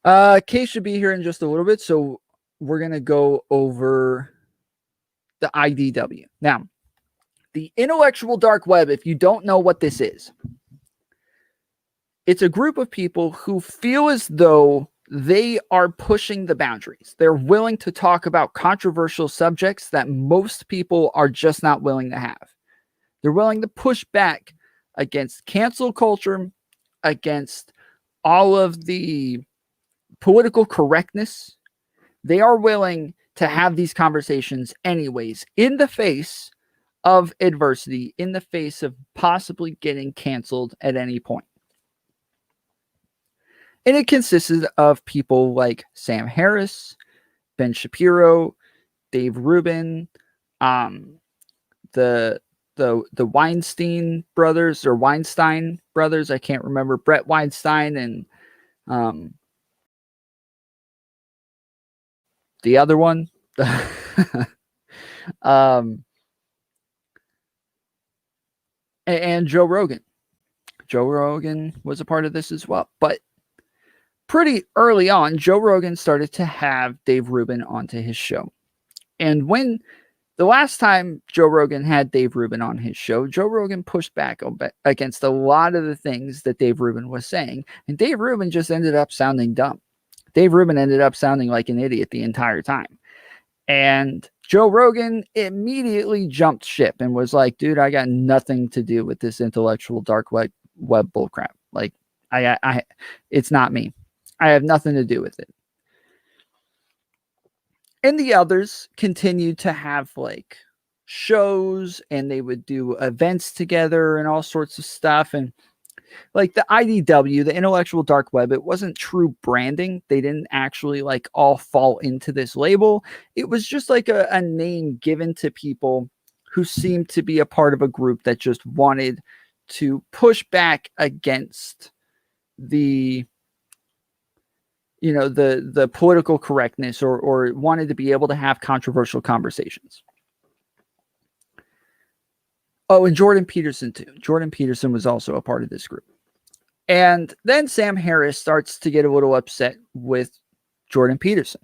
Kay should be here in just a little bit, so we're going to go over the IDW. Now, the intellectual dark web, if you don't know what this is, it's a group of people who feel as though they are pushing the boundaries. They're willing to talk about controversial subjects that most people are just not willing to have. They're willing to push back against cancel culture, against all of the political correctness. They are willing to have these conversations anyways, in the face of adversity, in the face of possibly getting canceled at any point. And it consisted of people like Sam Harris, Ben Shapiro, Dave Rubin, the Weinstein brothers or Weinstein brothers. I can't remember. Brett Weinstein and the other one. And Joe Rogan. Joe Rogan was a part of this as well. But pretty early on, Joe Rogan started to have Dave Rubin onto his show. And when the last time Joe Rogan had Dave Rubin on his show, Joe Rogan pushed back against a lot of the things that Dave Rubin was saying. And Dave Rubin just ended up sounding dumb. Dave Rubin ended up sounding like an idiot the entire time. And Joe Rogan immediately jumped ship and was like, dude, I got nothing to do with this intellectual dark web bullcrap. Like, it's not me. I have nothing to do with it. And the others continued to have like shows, and they would do events together and all sorts of stuff. And like the IDW, the intellectual dark web, it wasn't true branding. They didn't actually like all fall into this label. It was just like a name given to people who seemed to be a part of a group that just wanted to push back against the political correctness or wanted to be able to have controversial conversations. Oh, and Jordan Peterson too. Jordan Peterson was also a part of this group. And then Sam Harris starts to get a little upset with Jordan Peterson,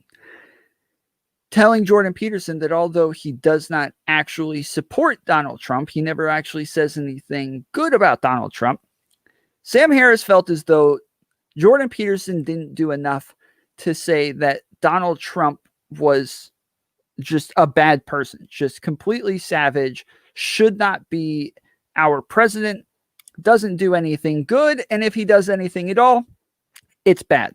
telling Jordan Peterson that although he does not actually support Donald Trump, he never actually says anything good about Donald Trump. Sam Harris felt as though Jordan Peterson didn't do enough to say that Donald Trump was just a bad person, just completely savage, should not be our president, doesn't do anything good, and if he does anything at all, it's bad.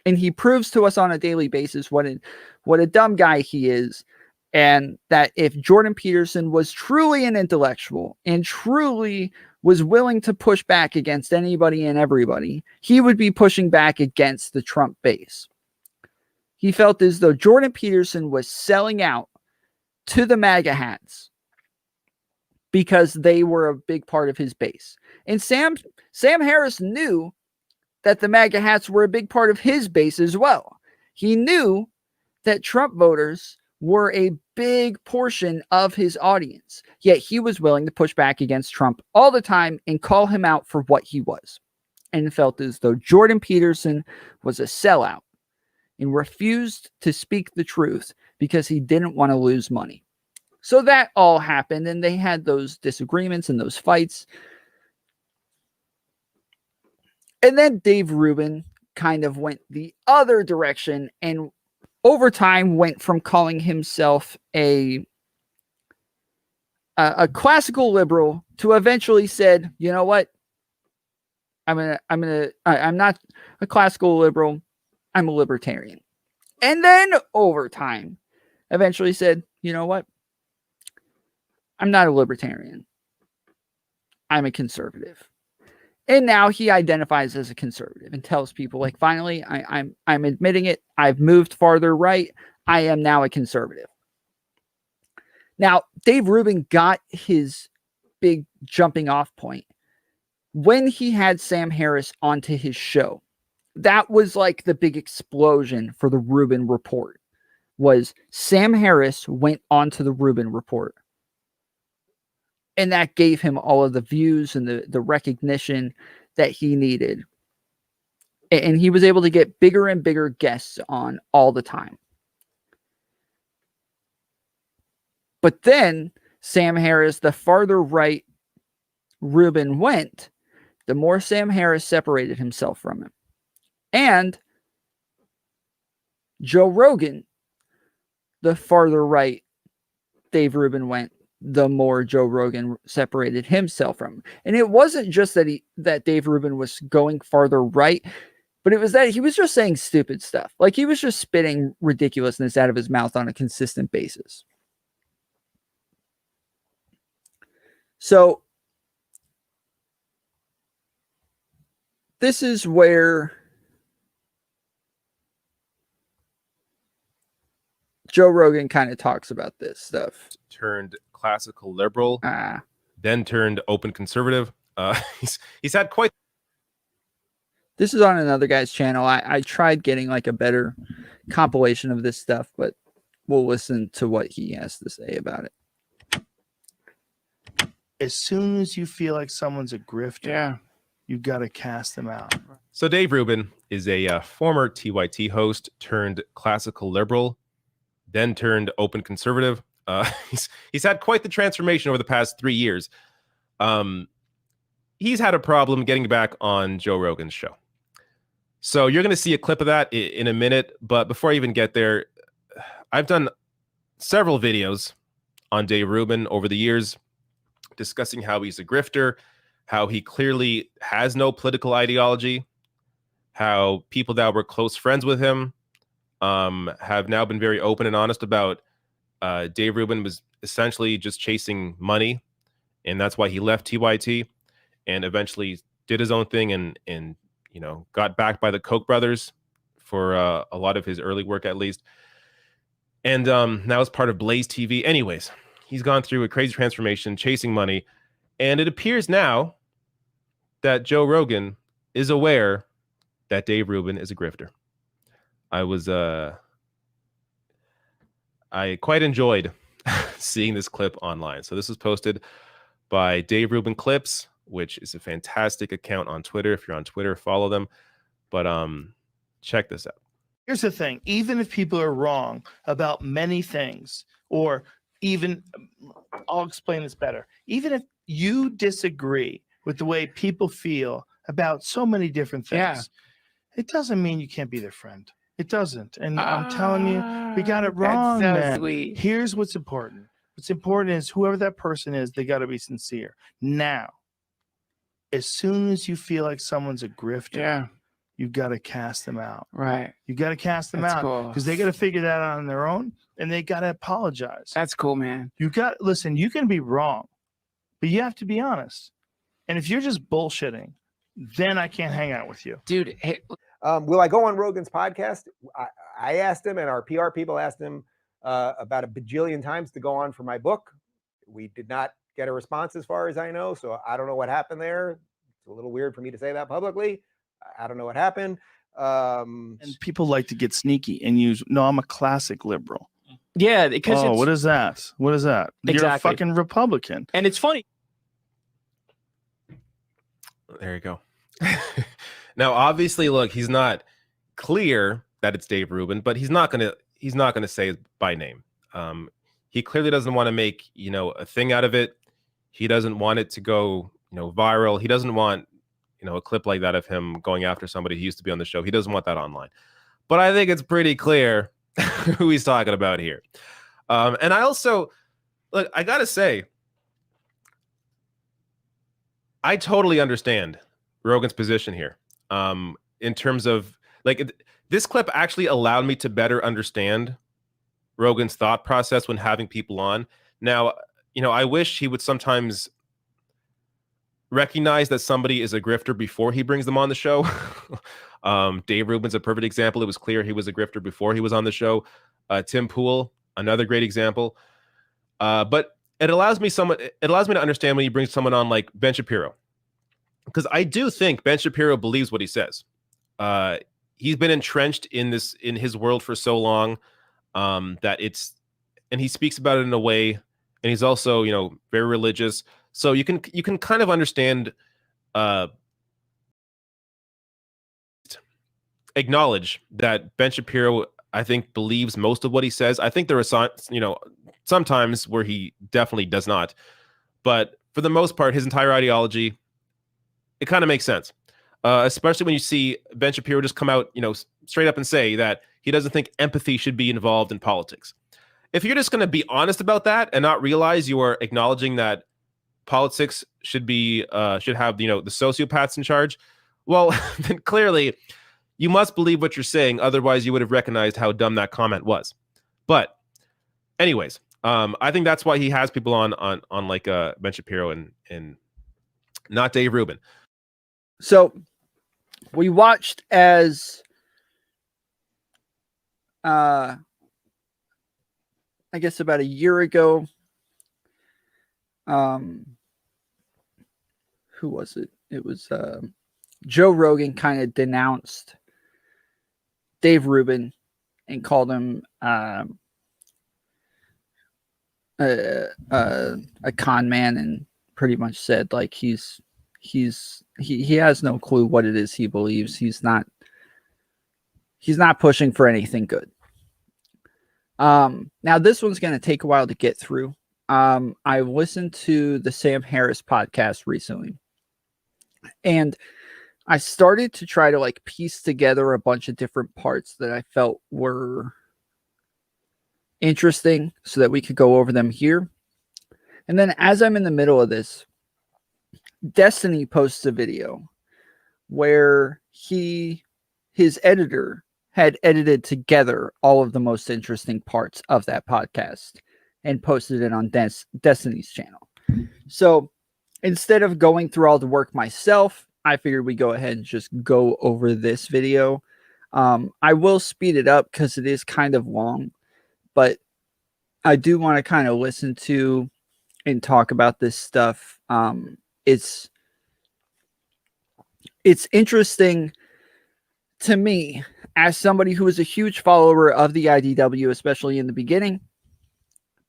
And he proves to us on a daily basis what a dumb guy he is, and that if Jordan Peterson was truly an intellectual and truly was willing to push back against anybody and everybody, he would be pushing back against the Trump base. He felt as though Jordan Peterson was selling out to the MAGA hats because they were a big part of his base. And Sam Harris knew that the MAGA hats were a big part of his base as well. He knew that Trump voters were a big portion of his audience, yet he was willing to push back against Trump all the time and call him out for what he was, and felt as though Jordan Peterson was a sellout and refused to speak the truth because he didn't want to lose money. So that all happened, and they had those disagreements and those fights. And then Dave Rubin kind of went the other direction and over time went from calling himself a classical liberal to eventually said, you know what? I'm not a classical liberal. I'm a libertarian. And then over time eventually said, you know what? I'm not a libertarian. I'm a conservative. And now he identifies as a conservative and tells people, like, finally, I'm admitting it. I've moved farther right. I am now a conservative. Now, Dave Rubin got his big jumping off point when he had Sam Harris onto his show. That was like the big explosion for the Rubin Report, was Sam Harris went onto the Rubin Report. And that gave him all of the views and the recognition that he needed And he was able to get bigger and bigger guests on all the time. But then Sam Harris, the farther right Rubin went, the more Sam Harris separated himself from him. And Joe Rogan, the farther right Dave Rubin went, the more Joe Rogan separated himself from him. And it wasn't just that Dave Rubin was going farther right, but it was that he was just saying stupid stuff. Like he was just spitting ridiculousness out of his mouth on a consistent basis. So this is where Joe Rogan kind of talks about this stuff. Turned classical liberal, then turned open conservative. He's had quite. This is on another guy's channel. I tried getting like a better compilation of this stuff, but we'll listen to what he has to say about it. As soon as you feel like someone's a grifter, you got to cast them out. So Dave Rubin is a former TYT host turned classical liberal, then turned open conservative. He's had quite the transformation over the past 3 years. He's had a problem getting back on Joe Rogan's show. So you're going to see a clip of that in a minute. But before I even get there, I've done several videos on Dave Rubin over the years discussing how he's a grifter, how he clearly has no political ideology, how people that were close friends with him have now been very open and honest about Dave Rubin was essentially just chasing money, and that's why he left TYT and eventually did his own thing and you know, got backed by the Koch brothers for a lot of his early work, at least. And now is part of Blaze TV. Anyways, he's gone through a crazy transformation, chasing money. And it appears now that Joe Rogan is aware that Dave Rubin is a grifter. I quite enjoyed seeing this clip online. So this was posted by Dave Rubin Clips, which is a fantastic account on Twitter. If you're on Twitter, follow them. But check this out. Here's the thing. Even if people are wrong about many things, or even, I'll explain this better. Even if you disagree with the way people feel about so many different things, it doesn't mean you can't be their friend. It doesn't. And I'm telling you, we got it wrong, man. Sweet. Here's what's important. What's important is whoever that person is, they got to be sincere. Now, as soon as you feel like someone's a grifter, you got to cast them out. Right. You got to cast them That's out cool. because they got to figure that out on their own, and they got to apologize. That's cool, man. Listen, you can be wrong, but you have to be honest. And if you're just bullshitting, then I can't hang out with you. Dude, hey, will I go on Rogan's podcast? I asked him, and our PR people asked him about a bajillion times to go on for my book. We did not get a response as far as I know, so I don't know what happened there. It's a little weird for me to say that publicly. I don't know what happened. And people like to get sneaky and use, no, I'm a classic liberal. yeah, because What is that? What is that? You're a Exactly. fucking Republican. and it's funny. There you go. Now, obviously, look, he's not clear that it's Dave Rubin, but he's not gonna say it by name. He clearly doesn't want to make, you know, a thing out of it. He doesn't want it to go, you know, viral. He doesn't want, you know, a clip like that of him going after somebody who used to be on the show. He doesn't want that online. But I think it's pretty clear who he's talking about here. And I also, look, I gotta say, I totally understand Rogan's position here. In terms of, like, this clip actually allowed me to better understand Rogan's thought process when having people on. Now, you know, I wish he would sometimes recognize that somebody is a grifter before he brings them on the show. Dave Rubin's a perfect example. It was clear he was a grifter before he was on the show. Tim Pool, another great example. But it allows me to understand when you bring someone on like Ben Shapiro, because I do think Ben Shapiro believes what he says. He's been entrenched in his world for so long that and he speaks about it in a way, and he's also, you know, very religious. So you can kind of understand acknowledge that Ben Shapiro, I think, believes most of what he says. I think there are sometimes where he definitely does not, but for the most part, his entire ideology, it kind of makes sense. Especially when you see Ben Shapiro just come out, straight up and say that he doesn't think empathy should be involved in politics. If you're just going to be honest about that and not realize you are acknowledging that politics should have the sociopaths in charge, well, then clearly you must believe what you're saying. Otherwise, you would have recognized how dumb that comment was. But, anyways, I think that's why he has people on like Ben Shapiro and not Dave Rubin. So we watched as I guess about a year ago. Who was it? It was Joe Rogan kind of denounced Dave Rubin and called him a con man, and pretty much said like he has no clue what it is he believes. He's not pushing for anything good. Now this one's going to take a while to get through. I listened to the Sam Harris podcast recently, and I started to try to like piece together a bunch of different parts that I felt were interesting so that we could go over them here. And then as I'm in the middle of this, Destiny posts a video where his editor had edited together all of the most interesting parts of that podcast and posted it on Destiny's channel. So instead of going through all the work myself, I figured we go ahead and just go over this video. I will speed it up because it is kind of long, but I do want to kind of listen to and talk about this stuff. It's interesting to me as somebody who was a huge follower of the IDW, especially in the beginning,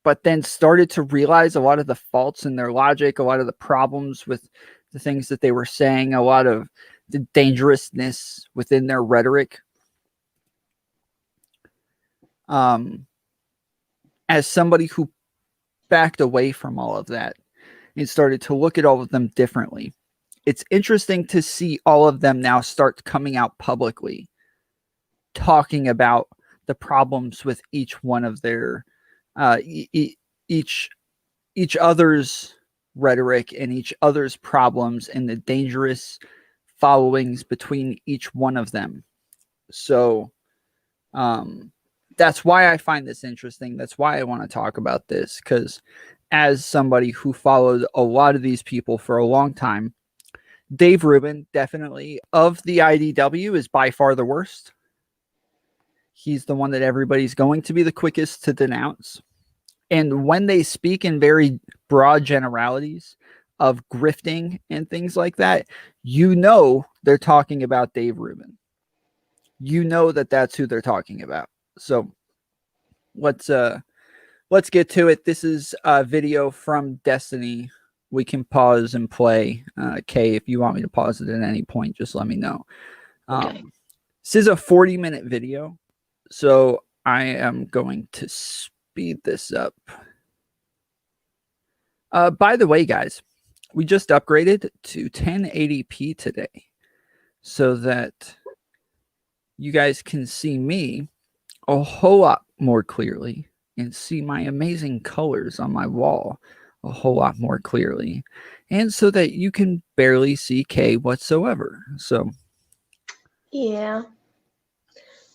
but then started to realize a lot of the faults in their logic, a lot of the problems with the things that they were saying, a lot of the dangerousness within their rhetoric. As somebody who backed away from all of that and started to look at all of them differently, it's interesting to see all of them now start coming out publicly, talking about the problems with each one of their each other's rhetoric and each other's problems and the dangerous followings between each one of them. So that's why I find this interesting. That's why I want to talk about this, because as somebody who followed a lot of these people for a long time, Dave Rubin, definitely of the IDW, is by far the worst. He's the one that everybody's going to be the quickest to denounce. And when they speak in very broad generalities of grifting and things like that, they're talking about Dave Rubin. That that's who they're talking about. So let's get to it. This is a video from Destiny. We can pause and play. Kay, if you want me to pause it at any point, just let me know. Okay. This is a 40-minute video, so I am going to speed this up. By the way, guys, we just upgraded to 1080p today so that you guys can see me a whole lot more clearly and see my amazing colors on my wall a whole lot more clearly, and so that you can barely see Kay whatsoever. So Yeah,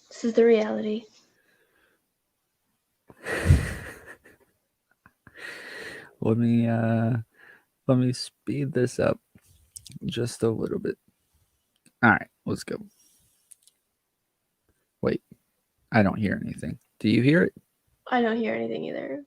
this is the reality. let me speed this up just a little bit. All right, let's go. Wait, I don't hear anything. Do you hear it? I don't hear anything either.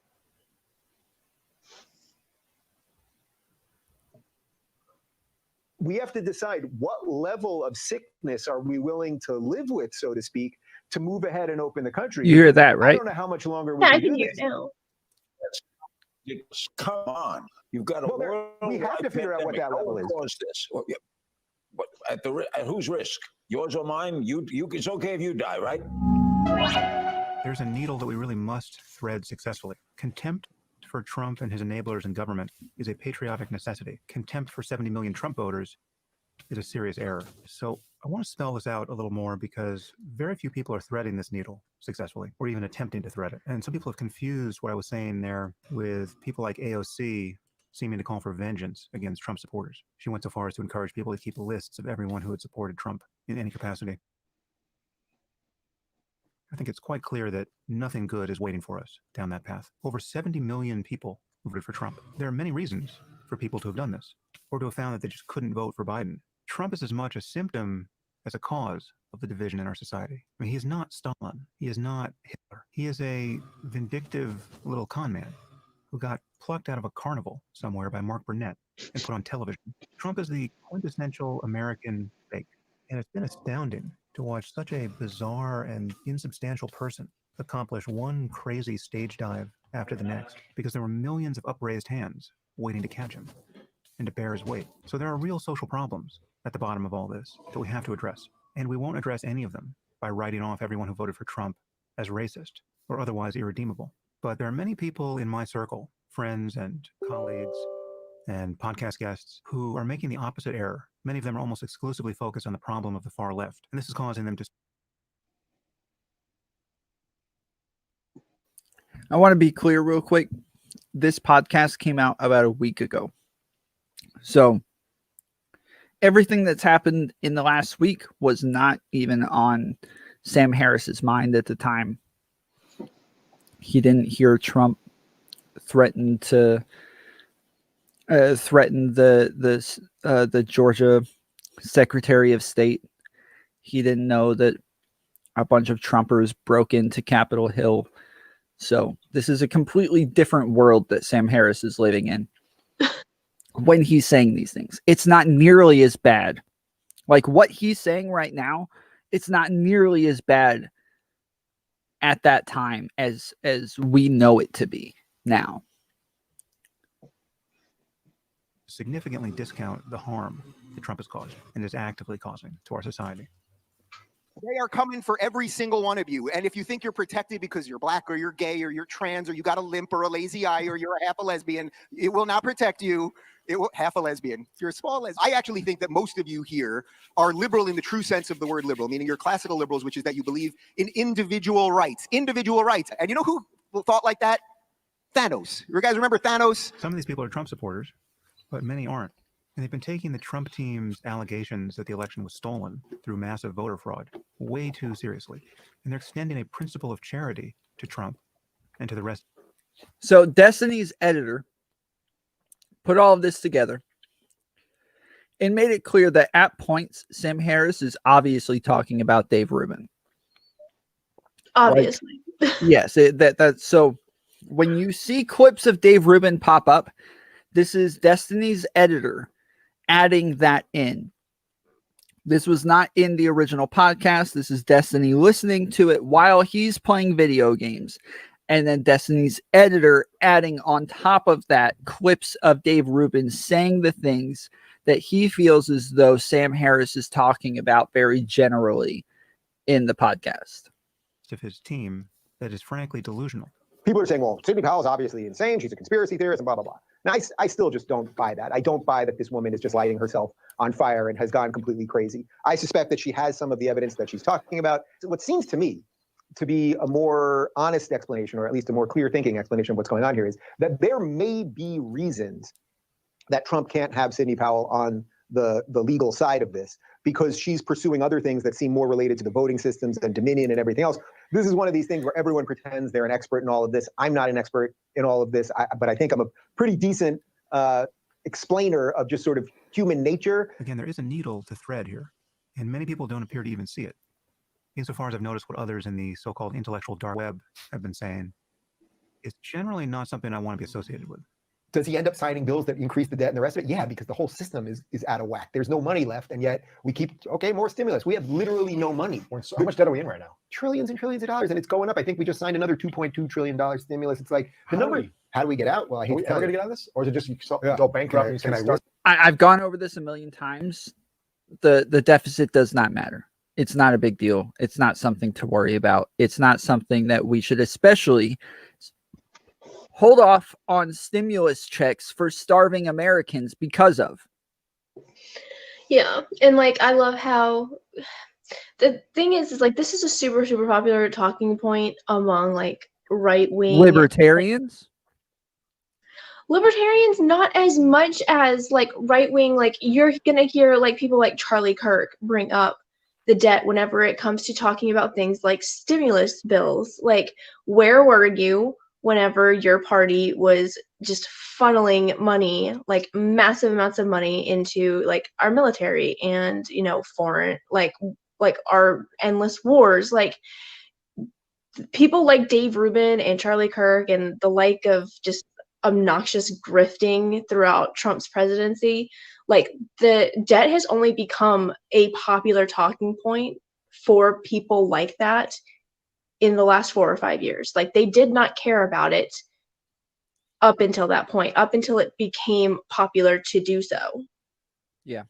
We have to decide what level of sickness are we willing to live with, so to speak, to move ahead and open the country. You hear that, I right? don't know how much longer we Yeah, I can can do hear this. it now. Come on, you've got a Well, we have to figure out what that level is. Cause this? Well, yeah, but at whose risk? Yours or mine, it's okay if you die, right? There's a needle that we really must thread successfully. Contempt for Trump and his enablers in government is a patriotic necessity. Contempt for 70 million Trump voters is a serious error. So I want to spell this out a little more because very few people are threading this needle successfully or even attempting to thread it. And some people have confused what I was saying there with people like AOC seeming to call for vengeance against Trump supporters. She went so far as to encourage people to keep lists of everyone who had supported Trump in any capacity. I think it's quite clear that nothing good is waiting for us down that path. Over 70 million people voted for Trump. There are many reasons for people to have done this, or to have found that they just couldn't vote for Biden. Trump is as much a symptom as a cause of the division in our society. I mean, he is not Stalin. He is not Hitler. He is a vindictive little con man who got plucked out of a carnival somewhere by Mark Burnett and put on television. Trump is the quintessential American fake, and it's been astounding to watch such a bizarre and insubstantial person accomplish one crazy stage dive after the next, because there were millions of upraised hands waiting to catch him and to bear his weight. So there are real social problems at the bottom of all this that we have to address. And we won't address any of them by writing off everyone who voted for Trump as racist or otherwise irredeemable. But there are many people in my circle, friends and colleagues and podcast guests, who are making the opposite error. Many of them are almost exclusively focused on the problem of the far left. And this is causing them to... I want to be clear real quick. This podcast came out about a week ago. So everything that's happened in the last week was not even on Sam Harris's mind at the time. He didn't hear Trump threaten to threaten the Georgia Secretary of State. He didn't know that a bunch of Trumpers broke into Capitol Hill. So this is a completely different world that Sam Harris is living in when he's saying these things. It's not nearly as bad. Like what he's saying right now, it's not nearly as bad at that time as we know it to be now. significantly discount the harm that Trump has caused and is actively causing to our society. They are coming for every single one of you. And if you think you're protected because you're black or you're gay or you're trans or you got a limp or a lazy eye or you're half a lesbian, it will not protect you. It will half a lesbian. If you're a small lesbian. I actually think that most of you here are liberal in the true sense of the word liberal, meaning you're classical liberals, which is that you believe in individual rights. Individual rights. And you know who thought like that? Thanos. You guys remember Thanos? Some of these people are Trump supporters, but many aren't. And they've been taking the Trump team's allegations that the election was stolen through massive voter fraud way too seriously. And they're extending a principle of charity to Trump and to the rest. So Destiny's editor put all of this together and made it clear that at points, Sam Harris is obviously talking about Dave Rubin. Obviously. Yes, that's so when you see clips of Dave Rubin pop up, this is Destiny's editor adding that in. This was not in the original podcast. This is Destiny listening to it while he's playing video games. And then Destiny's editor adding on top of that clips of Dave Rubin saying the things that he feels as though Sam Harris is talking about very generally in the podcast. Of his team that is frankly delusional. People are saying, well, Sidney Powell is obviously insane. She's a conspiracy theorist and blah, blah, blah. And I still just don't buy that. I don't buy that this woman is just lighting herself on fire and has gone completely crazy. I suspect that she has some of the evidence that she's talking about. What seems to me to be a more honest explanation, or at least a more clear thinking explanation of what's going on here, is that there may be reasons that Trump can't have Sidney Powell on the legal side of this, because she's pursuing other things that seem more related to the voting systems and Dominion and everything else. This is one of these things where everyone pretends they're an expert in all of this. I'm not an expert in all of this, but I think I'm a pretty decent explainer of just sort of human nature. Again, there is a needle to thread here, and many people don't appear to even see it. Insofar as I've noticed what others in the so-called intellectual dark web have been saying, it's generally not something I want to be associated with. Does he end up signing bills that increase the debt and the rest of it? Yeah, because the whole system is out of whack. There's no money left, and yet we keep, okay, more stimulus. We have literally no money. How much debt are we in right now? Trillions and trillions of dollars, and it's going up. I think we just signed another $2.2 trillion stimulus. It's like the number. How do we get out? Well, I hate Are we to tell ever you. going to get out of this? Or is it just you go bankrupt and you say, I've gone over this a million times. The deficit does not matter. It's not a big deal. It's not something to worry about. It's not something that we should especially hold off on stimulus checks for starving Americans because of. Yeah, and like I love how the thing is like this is a super super popular talking point among like right wing Libertarians? libertarians, not as much as like right wing. Like you're gonna hear like people like Charlie Kirk bring up the debt whenever it comes to talking about things like stimulus bills. Like, where were you whenever your party was just funneling money, like massive amounts of money into like our military and, you know, foreign like our endless wars? Like people like Dave Rubin and Charlie Kirk and the like of just obnoxious grifting throughout Trump's presidency, like the debt has only become a popular talking point for people like that in the last 4 or 5 years. Like they did not care about it up until that point, up until it became popular to do so. Yeah.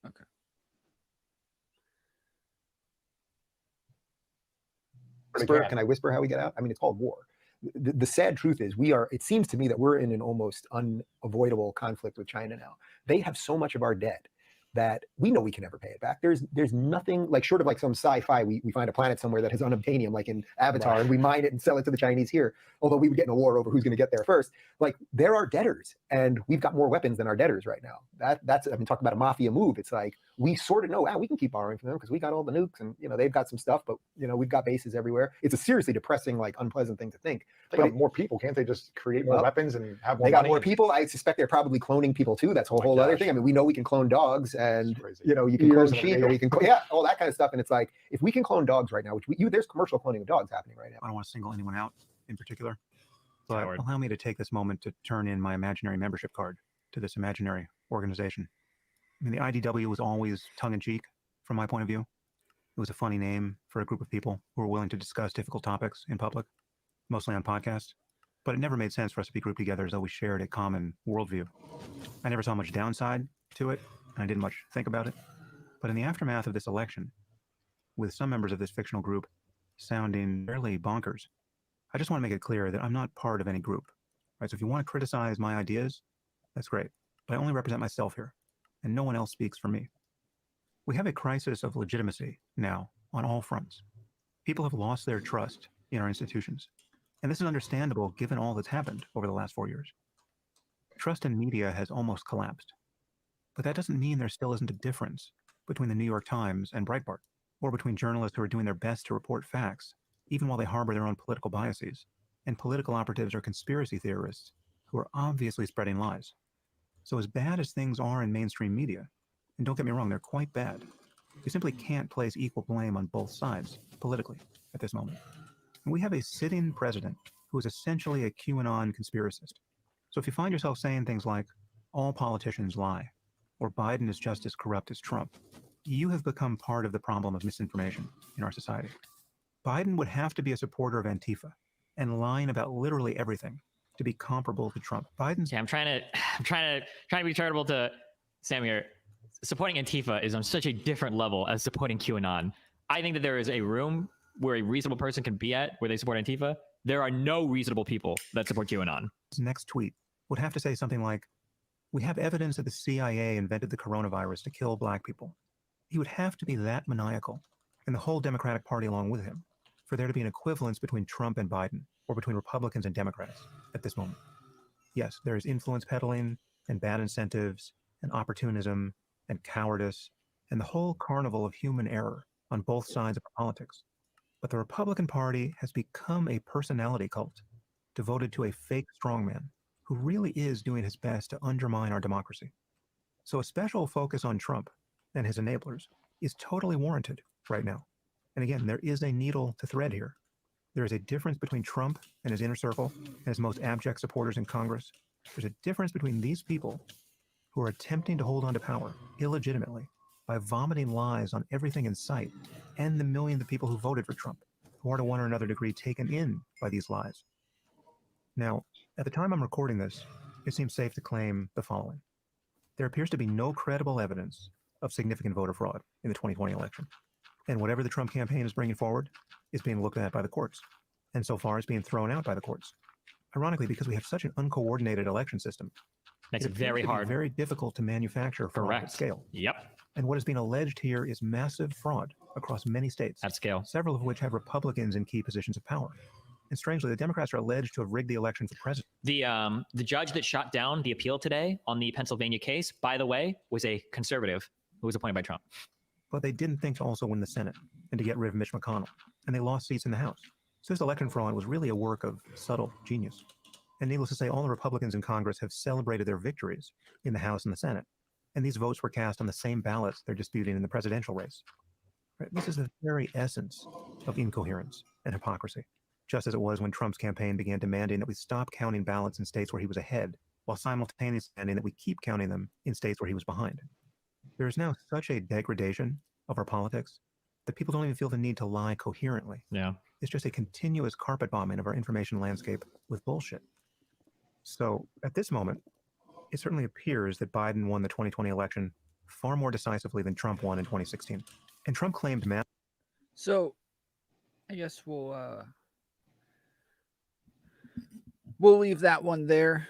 Okay. Can I whisper how we get out? I mean, it's called war. The sad truth is it seems to me that we're in an almost unavoidable conflict with China now. They have so much of our debt that we know we can never pay it back. There's nothing like short of like some sci-fi, we find a planet somewhere that has unobtainium, like in Avatar, and we mine it and sell it to the Chinese here, although we would get in a war over who's going to get there first. Like there are debtors, and we've got more weapons than our debtors right now. That's I mean, talking about a mafia move. It's like we sort of know, we can keep borrowing from them because we got all the nukes, and you know they've got some stuff, but you know we've got bases everywhere. It's a seriously depressing, like unpleasant thing to think. They got more people. Can't they just create more weapons and have more They got money? more people. I suspect they're probably cloning people too. That's a whole other thing. I mean, we know we can clone dogs, and you know you can clone sheep, and we can all that kind of stuff. And it's like if we can clone dogs right now, which there's commercial cloning of dogs happening right now. I don't want to single anyone out in particular, but allow me to take this moment to turn in my imaginary membership card to this imaginary organization. I mean, the IDW was always tongue-in-cheek from my point of view. It was a funny name for a group of people who were willing to discuss difficult topics in public, mostly on podcasts, but it never made sense for us to be grouped together as though we shared a common worldview. I never saw much downside to it, and I didn't much think about it. But in the aftermath of this election, with some members of this fictional group sounding fairly bonkers, I just want to make it clear that I'm not part of any group. Right? So if you want to criticize my ideas, that's great. But I only represent myself here, and no one else speaks for me. We have a crisis of legitimacy now on all fronts. People have lost their trust in our institutions. And this is understandable given all that's happened over the last 4 years. Trust in media has almost collapsed. But that doesn't mean there still isn't a difference between the New York Times and Breitbart, or between journalists who are doing their best to report facts, even while they harbor their own political biases, and political operatives or conspiracy theorists who are obviously spreading lies. So as bad as things are in mainstream media, and don't get me wrong, they're quite bad, you simply can't place equal blame on both sides politically at this moment. And we have a sitting president who is essentially a QAnon conspiracist. So if you find yourself saying things like, all politicians lie, or Biden is just as corrupt as Trump, you have become part of the problem of misinformation in our society. Biden would have to be a supporter of Antifa and lying about literally everything to be comparable to Trump. Biden's. Yeah, I'm trying to be charitable to Sam here. Supporting Antifa is on such a different level as supporting QAnon. I think that there is a room where a reasonable person can be at where they support Antifa. There are no reasonable people that support QAnon. His next tweet would have to say something like, we have evidence that the CIA invented the coronavirus to kill black people. He would have to be that maniacal, and the whole Democratic Party along with him, for there to be an equivalence between Trump and Biden, or between Republicans and Democrats at this moment. Yes, there is influence peddling, and bad incentives, and opportunism, and cowardice, and the whole carnival of human error on both sides of politics. But the Republican Party has become a personality cult devoted to a fake strongman who really is doing his best to undermine our democracy. So a special focus on Trump and his enablers is totally warranted right now. And again, there is a needle to thread here. There is a difference between Trump and his inner circle and his most abject supporters in Congress. There's a difference between these people who are attempting to hold on to power illegitimately by vomiting lies on everything in sight, and the millions of people who voted for Trump, who are to one or another degree taken in by these lies. Now, at the time I'm recording this, it seems safe to claim the following. There appears to be no credible evidence of significant voter fraud in the 2020 election. And whatever the Trump campaign is bringing forward is being looked at by the courts. And so far, it's being thrown out by the courts. Ironically, because we have such an uncoordinated election system, Makes it appears very to be hard. very difficult to manufacture fraud at Correct. scale. Yep. And what is being alleged here is massive fraud across many states, At scale. several of which have Republicans in key positions of power. And strangely, the Democrats are alleged to have rigged the election for president. The judge that shot down the appeal today on the Pennsylvania case, by the way, was a conservative who was appointed by Trump. But they didn't think to also win the Senate and to get rid of Mitch McConnell. And they lost seats in the House. So this election fraud was really a work of subtle genius. And needless to say, all the Republicans in Congress have celebrated their victories in the House and the Senate. And these votes were cast on the same ballots they're disputing in the presidential race. Right? This is the very essence of incoherence and hypocrisy, just as it was when Trump's campaign began demanding that we stop counting ballots in states where he was ahead, while simultaneously demanding that we keep counting them in states where he was behind. There is now such a degradation of our politics that people don't even feel the need to lie coherently. Yeah. It's just a continuous carpet bombing of our information landscape with bullshit. So at this moment, it certainly appears that Biden won the 2020 election far more decisively than Trump won in 2016. And Trump claimed So I guess we'll leave that one there.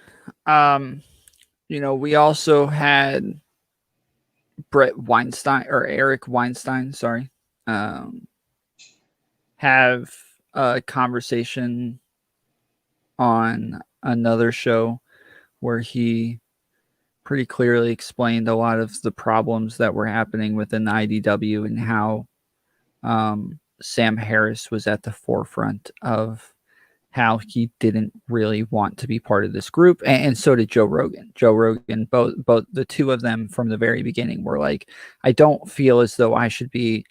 We also had Eric Weinstein, sorry, have a conversation on another show where he pretty clearly explained a lot of the problems that were happening within the IDW and how Sam Harris was at the forefront of how he didn't really want to be part of this group, and so did Joe Rogan. Both the two of them from the very beginning were like, I don't feel as though I should be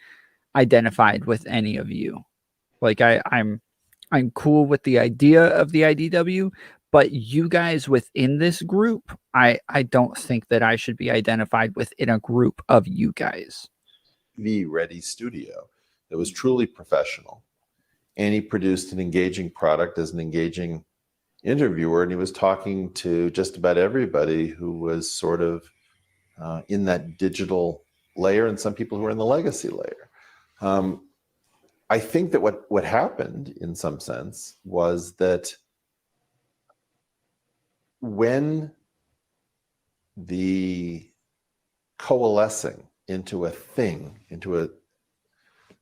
identified with any of you. Like I'm cool with the idea of the IDW, but you guys within this group, I don't think that I should be identified within a group of you guys. Ready studio that was truly professional. And he produced an engaging product as an engaging interviewer. And he was talking to just about everybody who was sort of in that digital layer and some people who were in the legacy layer. I think that what happened in some sense was that when the coalescing into a thing,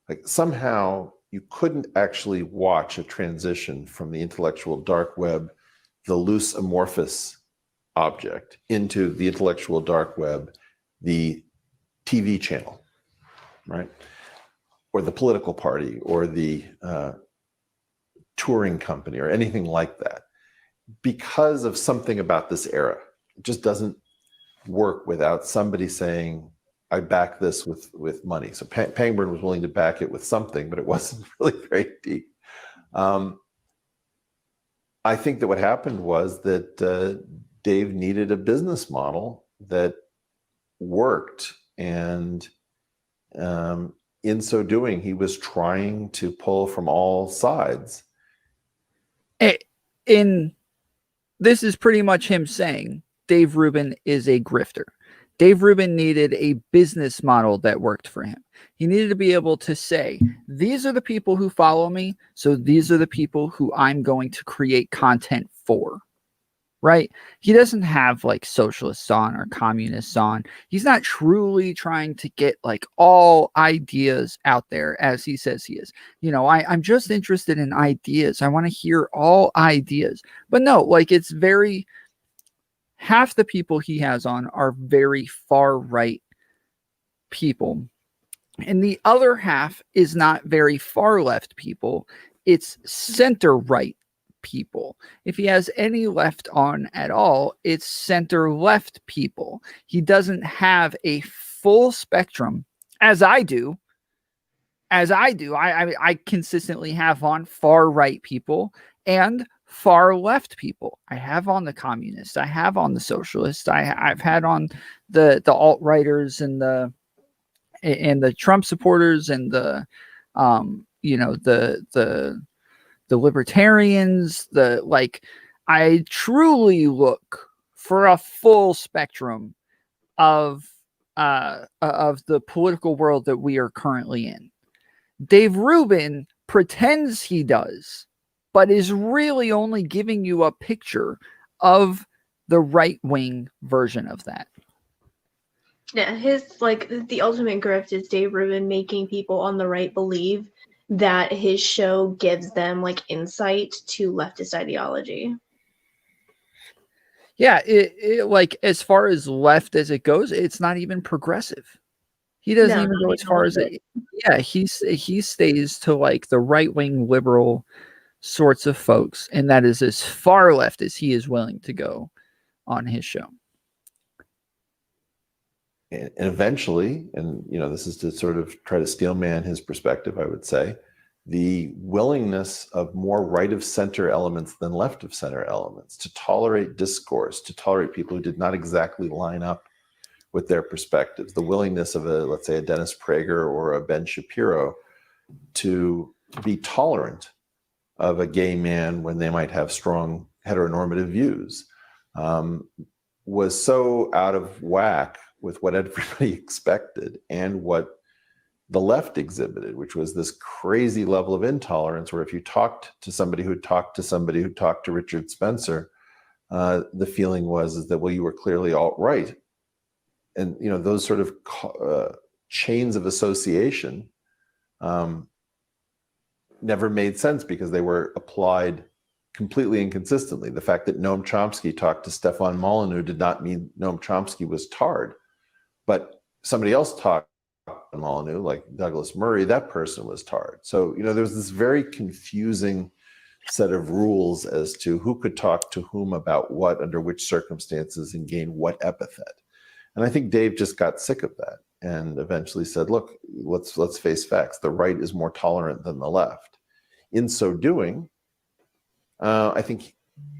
like somehow you couldn't actually watch a transition from the intellectual dark web, the loose amorphous object, into the intellectual dark web, the TV channel, right? Or the political party, or the touring company, or anything like that. Because of something about this era, it just doesn't work without somebody saying, I back this with money. So Pangburn was willing to back it with something, but it wasn't really very deep. I think that what happened was that Dave needed a business model that worked. And in so doing, he was trying to pull from all sides. This is pretty much him saying Dave Rubin is a grifter. Dave Rubin needed a business model that worked for him. He needed to be able to say, these are the people who follow me, so these are the people who I'm going to create content for, right? He doesn't have like socialists on or communists on. He's not truly trying to get like all ideas out there as he says he is. I'm just interested in ideas. I want to hear all ideas. But no, like it's very... half the people he has on are very far right people. And the other half is not very far left people. It's center right people. If he has any left on at all, it's center left people. He doesn't have a full spectrum as I do. I consistently have on far right people and far left people. I have on the communists. I have on the socialists. I've had on the alt-righters and the Trump supporters and the libertarians. I truly look for a full spectrum of the political world that we are currently in. Dave Rubin pretends he does, but is really only giving you a picture of the right-wing version of that. Yeah, his like the ultimate grift is Dave Rubin making people on the right believe that his show gives them like insight to leftist ideology. Yeah, it like as far as left as it goes, it's not even progressive. He doesn't No, even not go as even a far little as bit. it. Yeah, he stays to like the right-wing liberal sorts of folks, and that is as far left as he is willing to go on his show. And eventually, and this is to sort of try to steelman his perspective, I would say, the willingness of more right of center elements than left of center elements to tolerate discourse, to tolerate people who did not exactly line up with their perspectives, the willingness of let's say a Dennis Prager or a Ben Shapiro to be tolerant of a gay man when they might have strong heteronormative views, was so out of whack with what everybody expected and what the left exhibited, which was this crazy level of intolerance where if you talked to somebody who talked to somebody who talked to Richard Spencer, the feeling was that, well, you were clearly alt-right. And those sort of chains of association never made sense because they were applied completely inconsistently. The fact that Noam Chomsky talked to Stefan Molyneux did not mean Noam Chomsky was tarred, but somebody else talked to Molyneux, like Douglas Murray, that person was tarred. So, there was this very confusing set of rules as to who could talk to whom about what, under which circumstances, and gain what epithet. And I think Dave just got sick of that and eventually said, look, let's face facts. The right is more tolerant than the left. In so doing, I think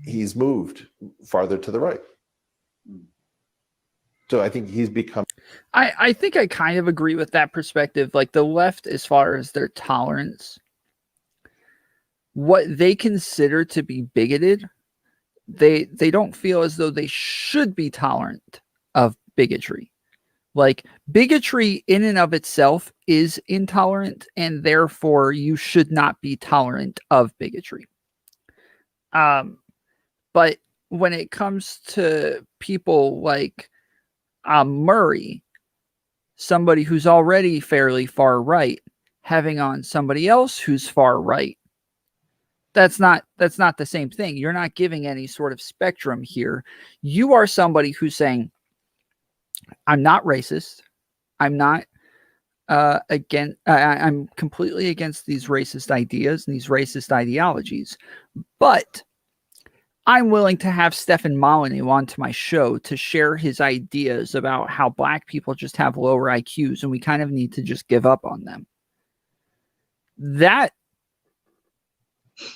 he's moved farther to the right. So I think he's become... I think I kind of agree with that perspective. Like the left, as far as their tolerance, what they consider to be bigoted, they don't feel as though they should be tolerant of bigotry. Like bigotry in and of itself is intolerant, and therefore you should not be tolerant of bigotry. But when it comes to people like Murray, somebody who's already fairly far right, having on somebody else who's far right, that's not the same thing. You're not giving any sort of spectrum here. You are somebody who's saying, I'm not racist. I'm not I'm completely against these racist ideas and these racist ideologies, but I'm willing to have Stefan Molyneux onto my show to share his ideas about how black people just have lower IQs and we kind of need to just give up on them. That,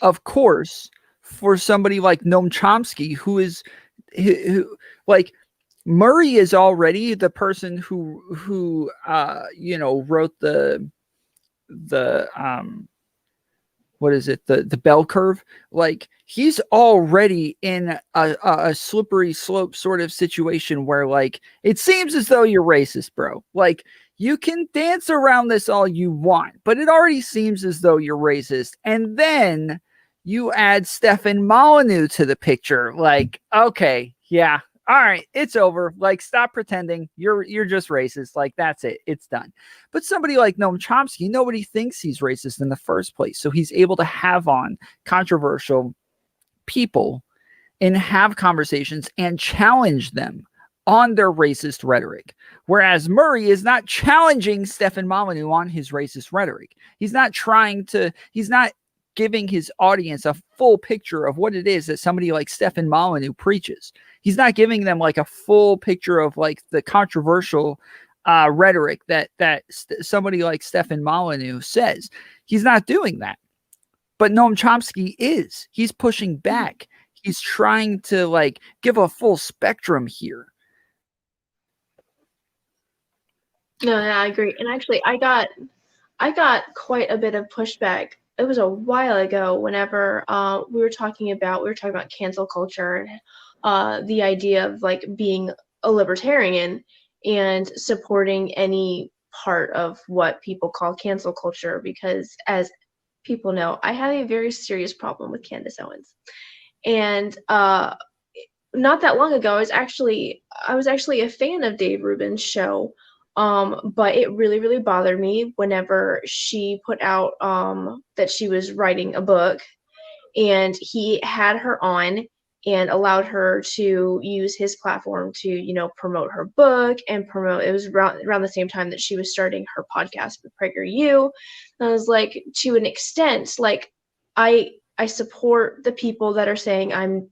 of course, for somebody like Noam Chomsky, who like Murray is already the person who wrote the what is it, the bell curve. Like he's already in a slippery slope sort of situation where like it seems as though you're racist, bro. Like you can dance around this all you want, but it already seems as though you're racist. And then you add Stefan Molyneux to the picture. Like, okay, yeah, all right, it's over. Like, stop pretending you're just racist. Like, that's it. It's done. But somebody like Noam Chomsky, nobody thinks he's racist in the first place. So he's able to have on controversial people and have conversations and challenge them on their racist rhetoric. Whereas Murray is not challenging Stefan Molyneux on his racist rhetoric. He's not giving his audience a full picture of what it is that somebody like Stefan Molyneux preaches. He's not giving them like a full picture of like the controversial rhetoric that somebody like Stefan Molyneux says. He's not doing that. But Noam Chomsky is. He's pushing back. He's trying to like give a full spectrum here. No, I agree. And actually, I got quite a bit of pushback. It was a while ago whenever we were talking about cancel culture and the idea of like being a libertarian. and supporting any part of what people call cancel culture, because as people know, I have a very serious problem with Candace Owens. And not that long ago, I was actually a fan of Dave Rubin's show. But it really, really bothered me whenever she put out that she was writing a book, and he had her on and allowed her to use his platform to, promote her book and promote. It was around the same time that she was starting her podcast with PragerU. And I was like, to an extent, like I support the people that are saying I'm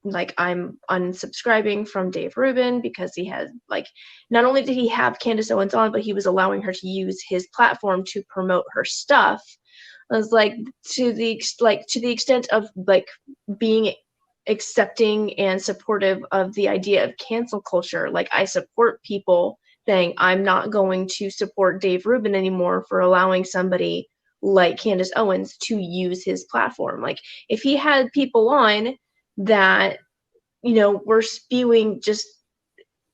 unsubscribing from Dave Rubin, because he has, like, not only did he have Candace Owens on, but he was allowing her to use his platform to promote her stuff. I was like, to the extent of like being accepting and supportive of the idea of cancel culture. Like, I support people saying I'm not going to support Dave Rubin anymore for allowing somebody like Candace Owens to use his platform. Like, if he had people on that, were spewing just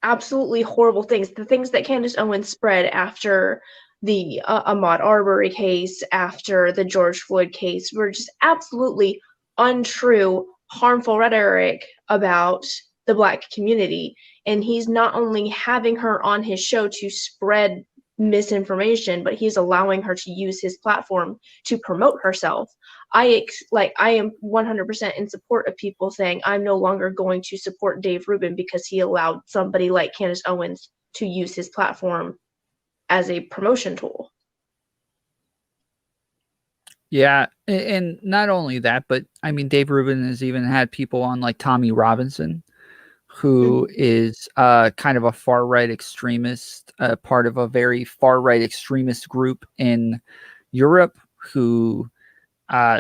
absolutely horrible things, the things that Candace Owens spread after the Ahmaud Arbery case, after the George Floyd case, were just absolutely untrue, harmful rhetoric about the Black community. And he's not only having her on his show to spread misinformation, but he's allowing her to use his platform to promote herself. I am 100% in support of people saying I'm no longer going to support Dave Rubin because he allowed somebody like Candace Owens to use his platform as a promotion tool. Yeah, and not only that, but I mean, Dave Rubin has even had people on like Tommy Robinson, who is kind of a far-right extremist, part of a very far-right extremist group in Europe, who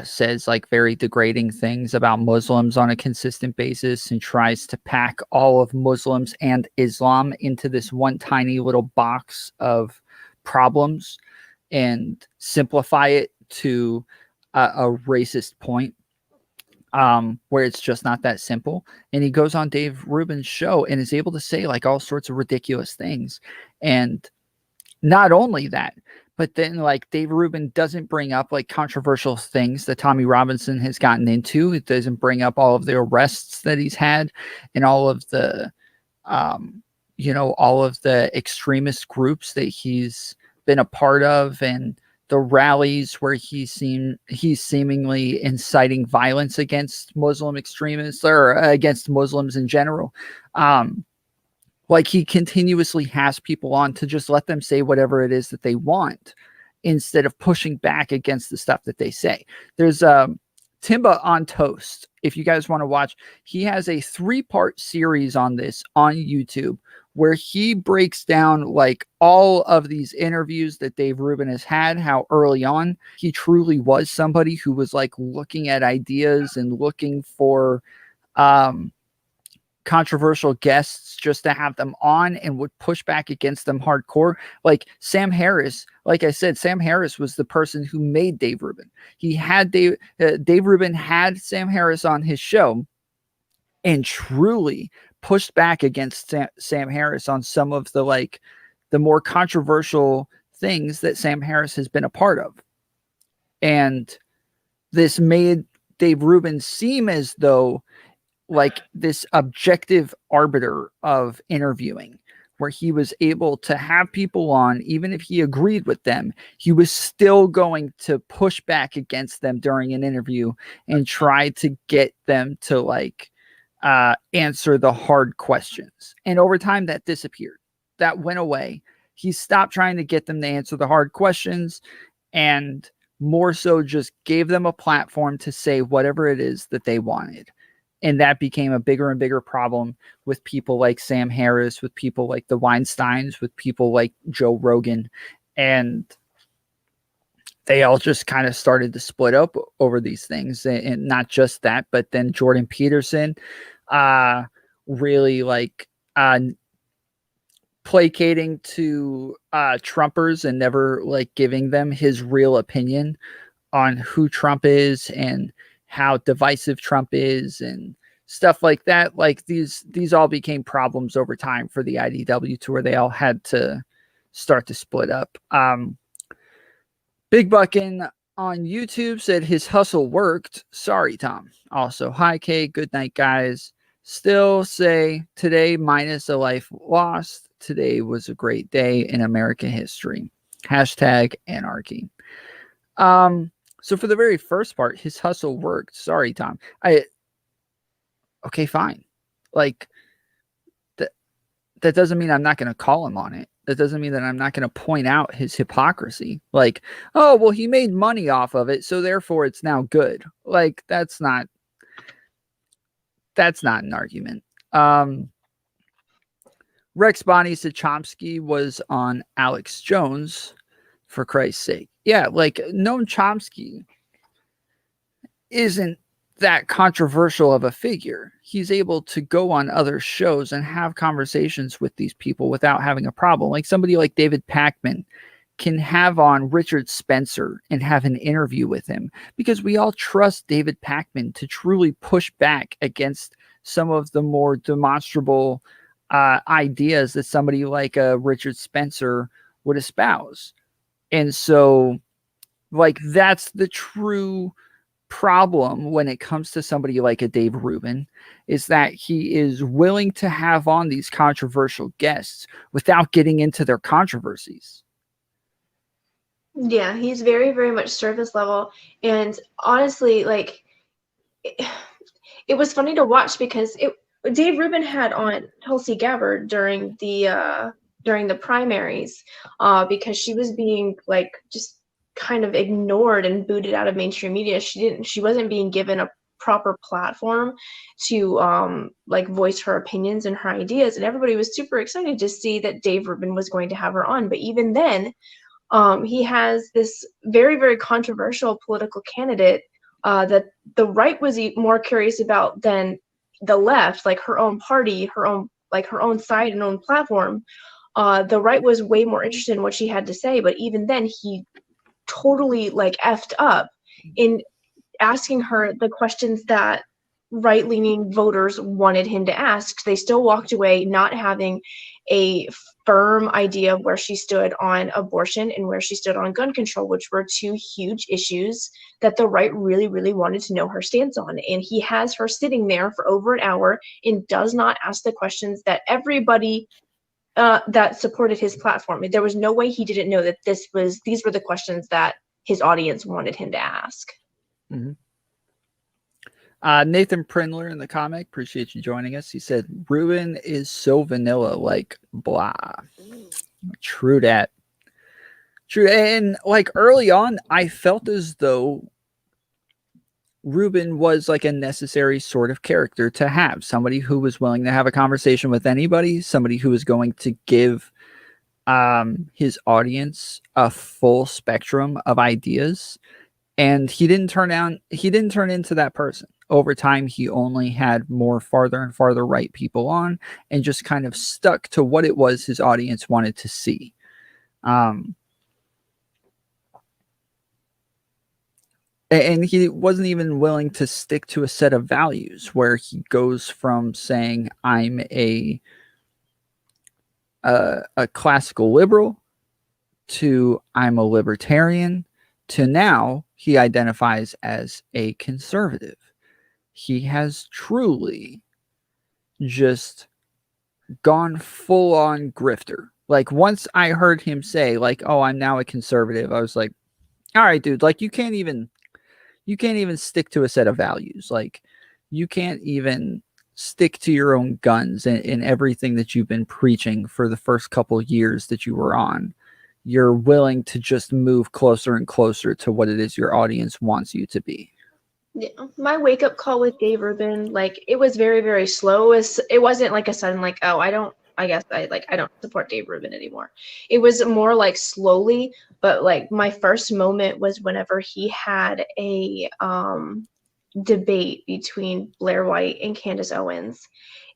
says like very degrading things about Muslims on a consistent basis and tries to pack all of Muslims and Islam into this one tiny little box of problems and simplify it to a racist point, where it's just not that simple. And he goes on Dave Rubin's show and is able to say like all sorts of ridiculous things. And not only that, but then like Dave Rubin doesn't bring up like controversial things that Tommy Robinson has gotten into. It doesn't bring up all of the arrests that he's had and all of the, all of the extremist groups that he's been a part of, and the rallies where he's seemingly inciting violence against Muslim extremists or against Muslims in general. Like, he continuously has people on to just let them say whatever it is that they want instead of pushing back against the stuff that they say. There's Timba on Toast. If you guys want to watch, he has a 3-part series on this on YouTube where he breaks down like all of these interviews that Dave Rubin has had, how early on he truly was somebody who was like looking at ideas and looking for controversial guests just to have them on and would push back against them hardcore. Like Sam Harris, like I said, Sam Harris was the person who made Dave Rubin. He had Dave Rubin had Sam Harris on his show and truly pushed back against Sam Harris on some of the like the more controversial things that Sam Harris has been a part of. And this made Dave Rubin seem as though like this objective arbiter of interviewing, where he was able to have people on, even if he agreed with them, he was still going to push back against them during an interview and try to get them to like answer the hard questions. And over time that disappeared. That went away. He stopped trying to get them to answer the hard questions and more so just gave them a platform to say whatever it is that they wanted. And that became a bigger and bigger problem with people like Sam Harris, with people like the Weinsteins, with people like Joe Rogan. And they all just kind of started to split up over these things. And not just that, but then Jordan Peterson really like placating to Trumpers and never like giving them his real opinion on who Trump is and how divisive Trump is and stuff like that. Like these all became problems over time for the IDW to where they all had to start to split up. Big Buckin on YouTube said his hustle worked. Sorry, Tom. Also, hi, Kay. Good night, guys. Still say today minus a life lost. Today was a great day in American history. Hashtag anarchy. So for the very first part, his hustle worked. Sorry, Tom. Okay, fine. Like that doesn't mean I'm not going to call him on it. That doesn't mean that I'm not going to point out his hypocrisy. Like, oh, well, he made money off of it, so therefore it's now good. Like, that's not an argument. Rex Bonnie said Chomsky was on Alex Jones, for Christ's sake. Yeah, like Noam Chomsky isn't that controversial of a figure. He's able to go on other shows and have conversations with these people without having a problem. Like somebody like David Pakman can have on Richard Spencer and have an interview with him because we all trust David Pakman to truly push back against some of the more demonstrable ideas that somebody like Richard Spencer would espouse. And so, like, that's the true problem when it comes to somebody like a Dave Rubin, is that he is willing to have on these controversial guests without getting into their controversies. Yeah, he's very, very much surface level. And honestly, like, it was funny to watch because Dave Rubin had on Tulsi Gabbard during the primaries because she was being like just kind of ignored and booted out of mainstream media. She wasn't being given a proper platform to like voice her opinions and her ideas, and everybody was super excited to see that Dave Rubin was going to have her on. But even then, he has this very, very controversial political candidate that the right was more curious about than the left, like her own party, her own side and own platform. The right was way more interested in what she had to say, but even then he totally like effed up in asking her the questions that right-leaning voters wanted him to ask. They still walked away not having a firm idea of where she stood on abortion and where she stood on gun control, which were two huge issues that the right really, really wanted to know her stance on. And he has her sitting there for over an hour and does not ask the questions that everybody that supported his platform. There was no way he didn't know that these were the questions that his audience wanted him to ask. Mm-hmm. Nathan Prindler in the comic, appreciate you joining us. He said, Rubin is so vanilla, like blah. True that. True. And like early on, I felt as though Rubin was like a necessary sort of character to have, somebody who was willing to have a conversation with anybody, somebody who was going to give his audience a full spectrum of ideas. And he didn't turn into that person. Over time, he only had more farther and farther right people on and just kind of stuck to what it was his audience wanted to see. And he wasn't even willing to stick to a set of values where he goes from saying, I'm a classical liberal to I'm a libertarian to now he identifies as a conservative. He has truly just gone full on grifter. Like once I heard him say like, oh, I'm now a conservative, I was like, all right, dude, like you can't even stick to a set of values. Like you can't even stick to your own guns in everything that you've been preaching for the first couple of years that you were on. You're willing to just move closer and closer to what it is your audience wants you to be. Yeah, my wake up call with Dave Rubin, like it was very, very slow. It wasn't like a sudden like, oh, I don't support Dave Rubin anymore. It was more like slowly, but like my first moment was whenever he had a debate between Blair White and Candace Owens.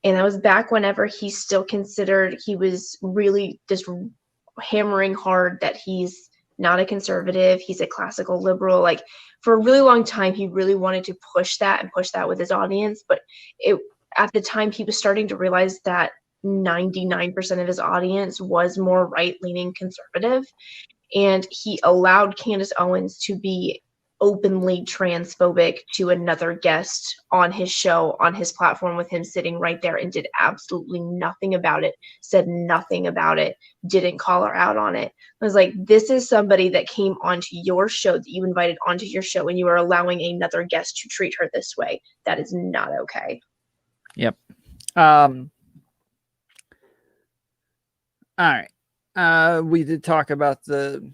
And that was back whenever he still considered he was really just hammering hard that he's not a conservative. He's a classical liberal. Like, for a really long time, he really wanted to push that with his audience. But at the time, he was starting to realize that 99% of his audience was more right-leaning conservative. And he allowed Candace Owens to be openly transphobic to another guest on his show, on his platform, with him sitting right there, and did absolutely nothing about it, said nothing about it, didn't call her out on it. I was like, this is somebody that came onto your show, that you invited onto your show, and you are allowing another guest to treat her this way. That is not okay. Yep. All right. We did talk about the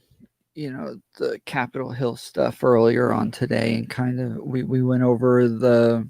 Capitol Hill stuff earlier on today, and kind of we went over the